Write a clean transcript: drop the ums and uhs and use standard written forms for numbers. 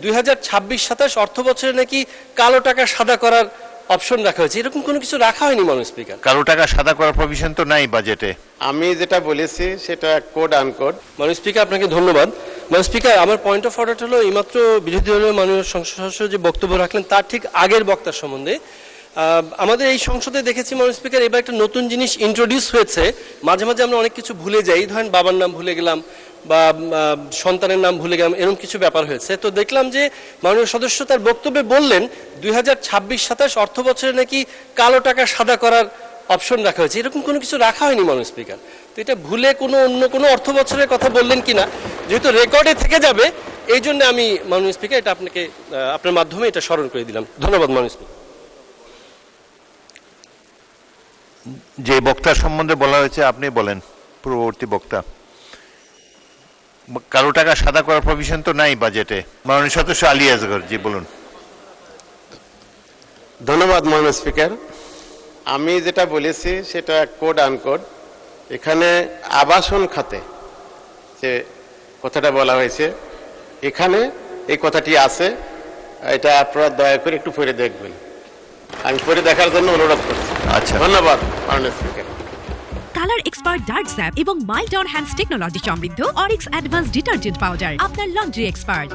2026-27 অর্থ বছরে নাকি কালো টাকা সাদা করার অপশন রাখা হয়েছে, এরকম কোনো কিছু রাখা হয়নি মাননীয় স্পিকার। কালো টাকা সাদা করার প্রভিশন তো নাই বাজেটে। আমি যেটা বলেছি সেটা কোড আনকোড। মাননীয় স্পিকার আপনাকে ধন্যবাদ। মাননীয় স্পিকার, আমার পয়েন্ট অফ অর্ডার হলো এইমাত্র বিরোধী দলীয় মাননীয় সংসদ সদস্য যে বক্তব্য রাখলেন তার ঠিক আগের বক্তার সম্বন্ধে আমাদের এই সংসদে দেখেছি মাননীয় স্পিকার, এবার একটা নতুন জিনিস ইন্ট্রোডিউস হয়েছে। মাঝে মাঝে আমরা অনেক কিছু ভুলে যাই, ধরেন বাবার নাম ভুলে গেলাম বা সন্তানের নাম ভুলে গেলাম, এরকম কিছু ব্যাপার হয়েছে। তো দেখলাম যে মাননীয় সদস্য তার বক্তব্যে বললেন 2026-27 অর্থ বছরে নাকি কালো টাকা সাদা করার অপশন রাখা হয়েছে, এরকম কোনো কিছু রাখা হয়নি মাননীয় স্পিকার। তো এটা ভুলে অন্য কোনো অর্থ বছরের কথা বললেন কিনা, যেহেতু রেকর্ডে থেকে যাবে এই জন্য আমি মাননীয় স্পিকার এটা আপনাকে আপনার মাধ্যমে এটা স্মরণ করে দিলাম। ধন্যবাদ মাননীয় স্পিকার। যে বক্তার সম্বন্ধে বলা হয়েছে আপনি বলেন, পূর্ববর্তী বক্তা। কালো টাকা সাদা করার প্রভিশন তো নাই বাজেটে। মাননীয় সদস্য আলী আসগর জি বলুন। ধন্যবাদ মাননীয় স্পিকার। আমি যেটা বলেছি সেটা কোড আনকোড। এখানে আবাসন খাতে যে কথাটা বলা হয়েছে, এখানে এই কথাটি আছে, এটা আপনারা দয়া করে একটু পড়ে দেখবেন। আমি পড়ে দেখার জন্য অনুরোধ করছি। আচ্ছা, ধন্যবাদ মাননীয় speaker. Colour expert dark sap এবং মাইল্ড অন হ্যান্ডস টেকনোলজি সমৃদ্ধ অরিক্স অ্যাডভান্স ডিটারজেন্ট পাউডার আপনার লন্ড্রি এক্সপার্ট।